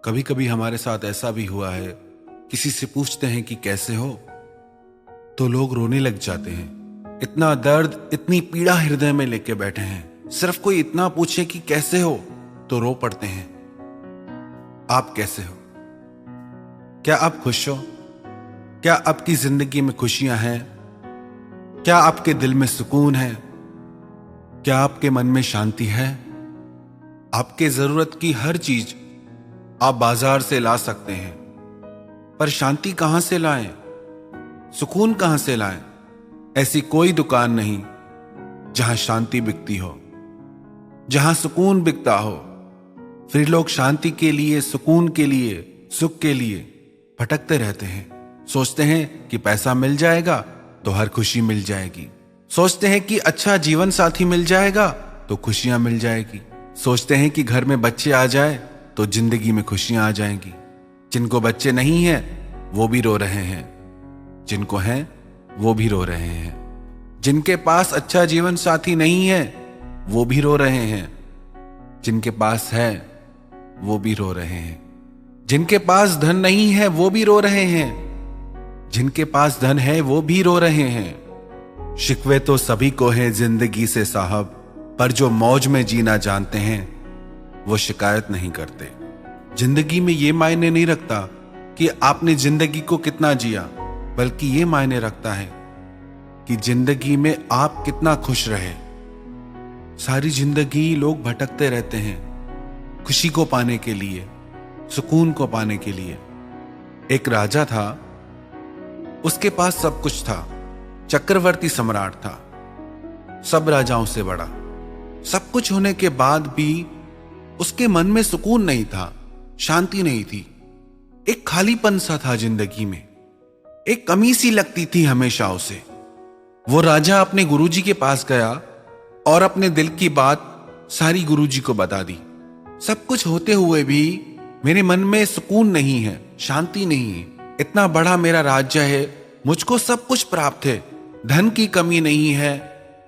कभी कभी हमारे साथ ऐसा भी हुआ है, किसी से पूछते हैं कि कैसे हो, तो लोग रोने लग जाते हैं। इतना दर्द, इतनी पीड़ा हृदय में लेके बैठे हैं, सिर्फ कोई इतना पूछे कि कैसे हो तो रो पड़ते हैं। आप कैसे हो? क्या आप खुश हो? क्या आपकी जिंदगी में खुशियां हैं? क्या आपके दिल में सुकून है? क्या आपके मन में शांति है? आपके जरूरत की हर चीज आप बाजार से ला सकते हैं, पर शांति कहां से लाएं? सुकून कहां से लाएं? ऐसी कोई दुकान नहीं जहां शांति बिकती हो, जहां सुकून बिकता हो। फिर लोग शांति के लिए, सुकून के लिए, सुख के लिए भटकते रहते हैं। सोचते हैं कि पैसा मिल जाएगा तो हर खुशी मिल जाएगी। सोचते हैं कि अच्छा जीवन साथी मिल जाएगा तो खुशियां मिल जाएगी। सोचते हैं कि घर में बच्चे आ जाए तो जिंदगी में खुशियां आ जाएंगी। जिनको बच्चे नहीं हैं वो भी रो रहे हैं, जिनको हैं वो भी रो रहे हैं। जिनके पास अच्छा जीवन साथी नहीं है वो भी रो रहे हैं, जिनके पास है वो भी रो रहे हैं। जिनके पास धन नहीं है वो भी रो रहे हैं, जिनके पास धन है वो भी रो रहे हैं। शिकवे तो सभी को है जिंदगी से साहब, पर जो मौज में जीना जानते हैं वो शिकायत नहीं करते। जिंदगी में ये मायने नहीं रखता कि आपने जिंदगी को कितना जिया, बल्कि ये मायने रखता है कि जिंदगी में आप कितना खुश रहे। सारी जिंदगी लोग भटकते रहते हैं खुशी को पाने के लिए, सुकून को पाने के लिए। एक राजा था, उसके पास सब कुछ था, चक्रवर्ती सम्राट था, सब राजाओं से बड़ा। सब कुछ होने के बाद भी उसके मन में सुकून नहीं था, शांति नहीं थी। एक खालीपन सा था जिंदगी में, एक कमी सी लगती थी हमेशा उसे। वो राजा अपने गुरुजी के पास गया और अपने दिल की बात सारी गुरुजी को बता दी। सब कुछ होते हुए भी मेरे मन में सुकून नहीं है, शांति नहीं है। इतना बड़ा मेरा राज्य है, मुझको सब कुछ प्राप्त है, धन की कमी नहीं है,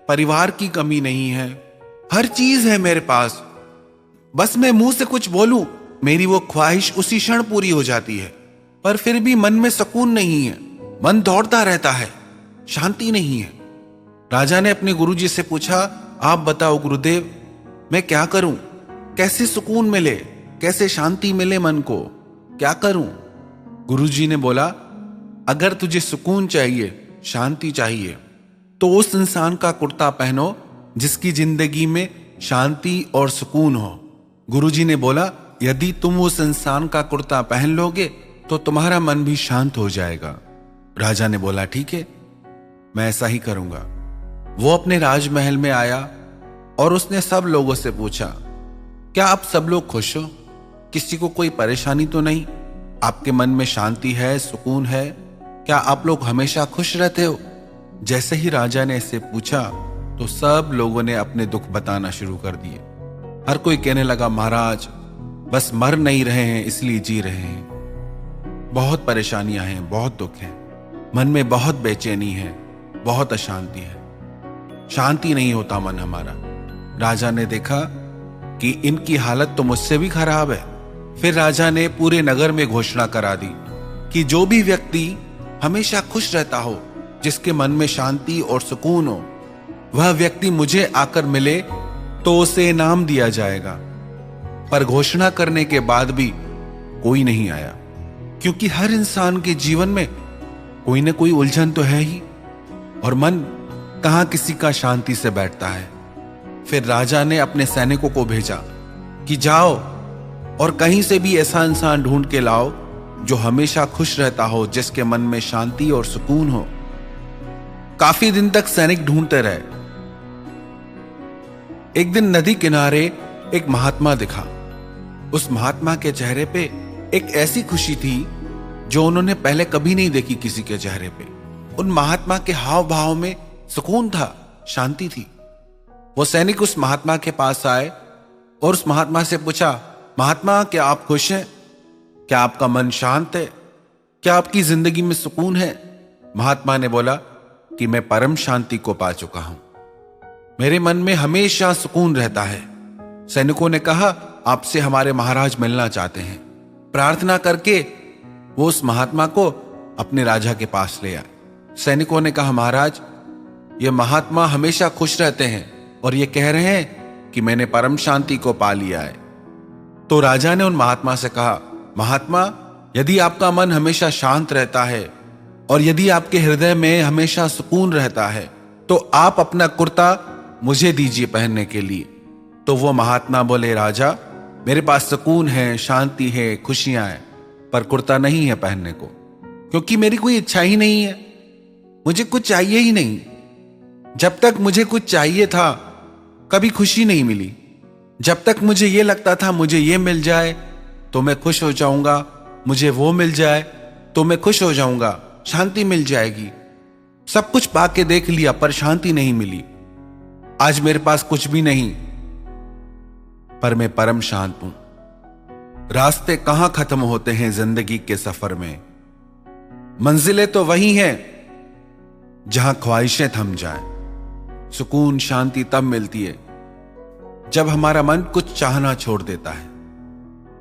परिवार की कमी नहीं है, हर चीज है मेरे पास। बस मैं मुंह से कुछ बोलूं, मेरी वो ख्वाहिश उसी क्षण पूरी हो जाती है। पर फिर भी मन में सुकून नहीं है, मन दौड़ता रहता है, शांति नहीं है। राजा ने अपने गुरुजी से पूछा, आप बताओ गुरुदेव, मैं क्या करूं? कैसे सुकून मिले, कैसे शांति मिले मन को, क्या करूं? गुरुजी ने बोला, अगर तुझे सुकून चाहिए, शांति चाहिए, तो उस इंसान का कुर्ता पहनो जिसकी जिंदगी में शांति और सुकून हो। गुरुजी ने बोला, यदि तुम उस इंसान का कुर्ता पहन लोगे तो तुम्हारा मन भी शांत हो जाएगा। राजा ने बोला, ठीक है, मैं ऐसा ही करूंगा। वो अपने राजमहल में आया और उसने सब लोगों से पूछा, क्या आप सब लोग खुश हो? किसी को कोई परेशानी तो नहीं? आपके मन में शांति है, सुकून है? क्या आप लोग हमेशा खुश रहते हो? जैसे ही राजा ने इससे पूछा तो सब लोगों ने अपने दुख बताना शुरू कर दिए। हर कोई कहने लगा, महाराज बस मर नहीं रहे हैं इसलिए जी रहे हैं। बहुत परेशानियां हैं, बहुत दुख है, मन में बहुत बेचैनी है, बहुत अशांति है, शांति नहीं होता मन हमारा। राजा ने देखा कि इनकी हालत तो मुझसे भी खराब है। फिर राजा ने पूरे नगर में घोषणा करा दी कि जो भी व्यक्ति हमेशा खुश रहता हो, जिसके मन में शांति और सुकून हो, वह व्यक्ति मुझे आकर मिले तो उसे इनाम दिया जाएगा। पर घोषणा करने के बाद भी कोई नहीं आया, क्योंकि हर इंसान के जीवन में कोई ना कोई उलझन तो है ही, और मन कहां किसी का शांति से बैठता है। फिर राजा ने अपने सैनिकों को भेजा कि जाओ और कहीं से भी ऐसा इंसान ढूंढ के लाओ जो हमेशा खुश रहता हो, जिसके मन में शांति और सुकून हो। काफी दिन तक सैनिक ढूंढते रहे। एक दिन नदी किनारे एक महात्मा दिखा। उस महात्मा के चेहरे पे एक ऐसी खुशी थी जो उन्होंने पहले कभी नहीं देखी किसी के चेहरे पे। उन महात्मा के हाव भाव में सुकून था, शांति थी। वो सैनिक उस महात्मा के पास आए और उस महात्मा से पूछा, महात्मा क्या आप खुश हैं? क्या आपका मन शांत है? क्या आपकी जिंदगी में सुकून है? महात्मा ने बोला कि मैं परम शांति को पा चुका हूं, मेरे मन में हमेशा सुकून रहता है। सैनिकों ने कहा, आपसे हमारे महाराज मिलना चाहते हैं। प्रार्थना करके वो उस महात्मा को अपने राजा के पास ले आए। सैनिकों ने कहा, महाराज, ये महात्मा हमेशा खुश रहते हैं और ये कह रहे हैं कि मैंने परम शांति को पा लिया है। तो राजा ने उन महात्मा से कहा, महात्मा, यदि आपका मन हमेशा शांत रहता है और यदि आपके हृदय में हमेशा सुकून रहता है तो आप अपना कुर्ता मुझे दीजिए पहनने के लिए। तो वो महात्मा बोले, राजा, मेरे पास सुकून है, शांति है, खुशियां हैं, पर कुर्ता नहीं है पहनने को, क्योंकि मेरी कोई इच्छा ही नहीं है, मुझे कुछ चाहिए ही नहीं। जब तक मुझे कुछ चाहिए था कभी खुशी नहीं मिली। जब तक मुझे ये लगता था मुझे ये मिल जाए तो मैं खुश हो जाऊंगा, मुझे वो मिल जाए तो मैं खुश हो जाऊंगा, शांति मिल जाएगी। सब कुछ पाके देख लिया पर शांति नहीं मिली। आज मेरे पास कुछ भी नहीं, पर मैं परम शांत हूं। रास्ते कहां खत्म होते हैं जिंदगी के सफर में, मंजिलें तो वही हैं जहां ख्वाहिशें थम जाएं। सुकून शांति तब मिलती है जब हमारा मन कुछ चाहना छोड़ देता है।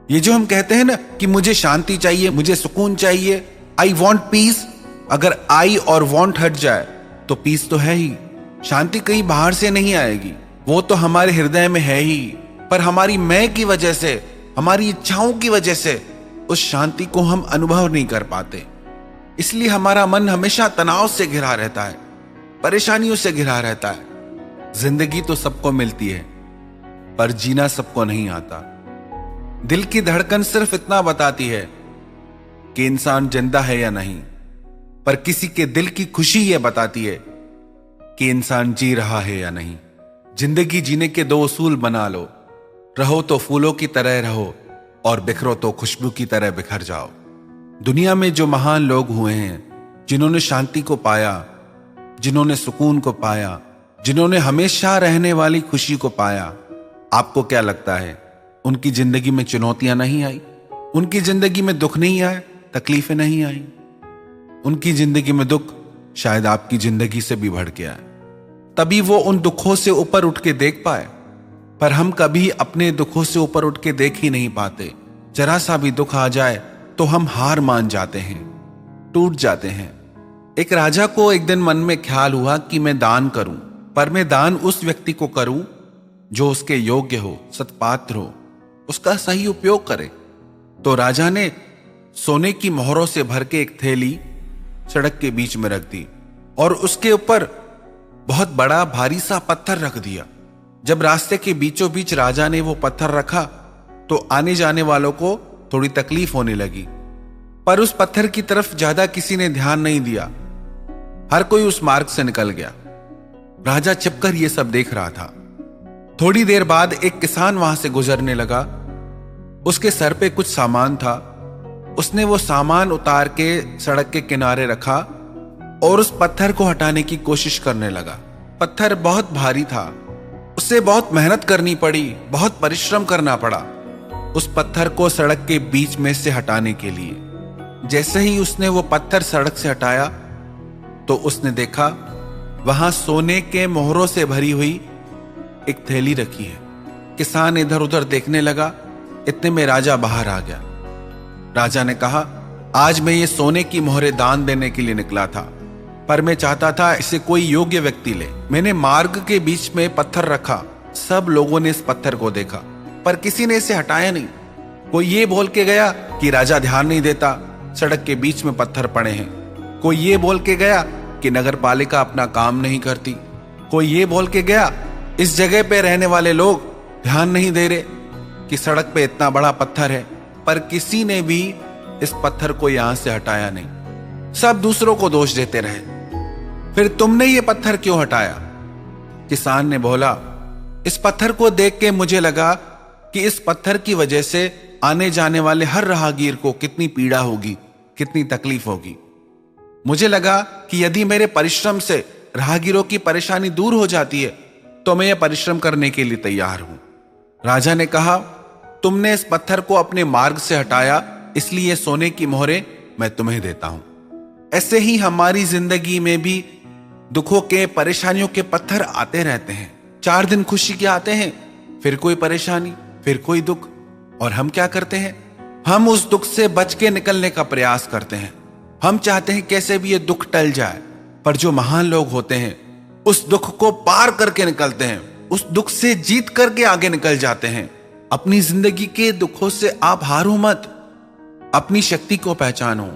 ये जो हम कहते हैं ना कि मुझे शांति चाहिए, मुझे सुकून चाहिए, आई वॉन्ट पीस, अगर आई और वॉन्ट हट जाए तो पीस तो है ही। शांति कहीं बाहर से नहीं आएगी, वो तो हमारे हृदय में है ही, पर हमारी मैं की वजह से, हमारी इच्छाओं की वजह से उस शांति को हम अनुभव नहीं कर पाते। इसलिए हमारा मन हमेशा तनाव से घिरा रहता है, परेशानियों से घिरा रहता है। जिंदगी तो सबको मिलती है पर जीना सबको नहीं आता। दिल की धड़कन सिर्फ इतना बताती है कि इंसान जिंदा है या नहीं, पर किसी के दिल की खुशी यह बताती है कि इंसान जी रहा है या नहीं। जिंदगी जीने के दो उसूल बना लो, रहो तो फूलों की तरह रहो और बिखरो तो खुशबू की तरह बिखर जाओ। दुनिया में जो महान लोग हुए हैं, जिन्होंने शांति को पाया, जिन्होंने सुकून को पाया, जिन्होंने हमेशा रहने वाली खुशी को पाया, आपको क्या लगता है उनकी जिंदगी में चुनौतियां नहीं आई? उनकी जिंदगी में दुख नहीं आए, तकलीफें नहीं आई? उनकी जिंदगी में दुख शायद आपकी जिंदगी से भी बढ़ के आए, तभी वो उन दुखों से ऊपर उठ के देख पाए। पर हम कभी अपने दुखों से ऊपर उठ के देख ही नहीं पाते। जरा सा भी दुख आ जाए तो हम हार मान जाते हैं, टूट जाते हैं। एक राजा को एक दिन मन में ख्याल हुआ कि मैं दान करूं, पर मैं दान उस व्यक्ति को करूं जो उसके योग्य हो, सत्पात्र हो, उसका सही उपयोग करे। तो राजा ने सोने की मोहरों से भर के एक थैली सड़क के बीच में रख दी और उसके ऊपर बहुत बड़ा भारी सा पत्थर रख दिया। जब रास्ते के बीचों बीच राजा ने वो पत्थर रखा तो आने जाने वालों को थोड़ी तकलीफ होने लगी, पर उस पत्थर की तरफ ज्यादा किसी ने ध्यान नहीं दिया। हर कोई उस मार्ग से निकल गया। राजा छिपकर ये सब देख रहा था। थोड़ी देर बाद एक किसान वहां से गुजरने लगा। उसके सर पे कुछ सामान था। उसने वो सामान उतार के सड़क के किनारे रखा और उस पत्थर को हटाने की कोशिश करने लगा। पत्थर बहुत भारी था, उसे बहुत मेहनत करनी पड़ी, बहुत परिश्रम करना पड़ा उस पत्थर को सड़क के बीच में से हटाने के लिए। जैसे ही उसने वो पत्थर सड़क से हटाया तो उसने देखा वहां सोने के मोहरों से भरी हुई एक थैली रखी है। किसान इधर उधर देखने लगा। इतने में राजा बाहर आ गया। राजा ने कहा, आज मैं ये सोने की मोहरें दान देने के लिए निकला था, पर मैं चाहता था इसे कोई योग्य व्यक्ति ले। मैंने मार्ग के बीच में पत्थर रखा। सब लोगों ने इस पत्थर को देखा पर किसी ने इसे हटाया नहीं। कोई ये बोल के गया कि राजा ध्यान नहीं देता, सड़क के बीच में पत्थर पड़े हैं। कोई ये बोल के गया कि नगर पालिका अपना काम नहीं करती। कोई ये बोल के गया इस जगह पे रहने वाले लोग ध्यान नहीं दे रहे कि सड़क पे इतना बड़ा पत्थर है, पर किसी ने भी इस पत्थर को यहां से हटाया नहीं। सब दूसरों को दोष देते रहे। फिर तुमने ये पत्थर क्यों हटाया? किसान ने बोला, इस पत्थर को देख के मुझे लगा कि इस पत्थर की वजह से आने जाने वाले हर राहगीर को कितनी पीड़ा होगी, कितनी तकलीफ होगी। मुझे लगा कि यदि मेरे परिश्रम से राहगीरों की परेशानी दूर हो जाती है तो मैं यह परिश्रम करने के लिए तैयार हूं। राजा ने कहा, तुमने इस पत्थर को अपने मार्ग से हटाया, इसलिए सोने की मोहरें मैं तुम्हें देता हूं। ऐसे ही हमारी जिंदगी में भी दुखों के, परेशानियों के पत्थर आते रहते हैं। 4 दिन खुशी के आते हैं, फिर कोई परेशानी, फिर कोई दुख, और हम क्या करते हैं? हम उस दुख से बच के निकलने का प्रयास करते हैं। हम चाहते हैं कैसे भी ये दुख टल जाए, पर जो महान लोग होते हैं उस दुख को पार करके निकलते हैं, उस दुख से जीत करके आगे निकल जाते हैं। अपनी जिंदगी के दुखों से आप हारो मत, अपनी शक्ति को पहचानो।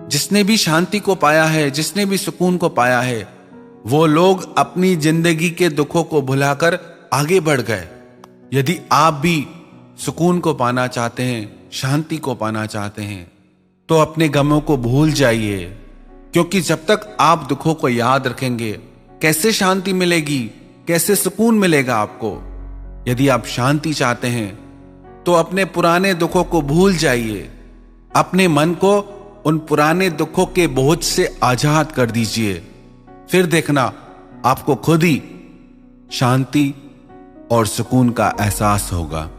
जिसने भी शांति को पाया है, जिसने भी सुकून को पाया है, वो लोग अपनी जिंदगी के दुखों को भुलाकर आगे बढ़ गए। यदि आप भी सुकून को पाना चाहते हैं, शांति को पाना चाहते हैं, तो अपने गमों को भूल जाइए, क्योंकि जब तक आप दुखों को याद रखेंगे कैसे शांति मिलेगी, कैसे सुकून मिलेगा आपको। यदि आप शांति चाहते हैं तो अपने पुराने दुखों को भूल जाइए, अपने मन को उन पुराने दुखों के बोझ से आजाद कर दीजिए। फिर देखना आपको खुद ही शांति और सुकून का एहसास होगा।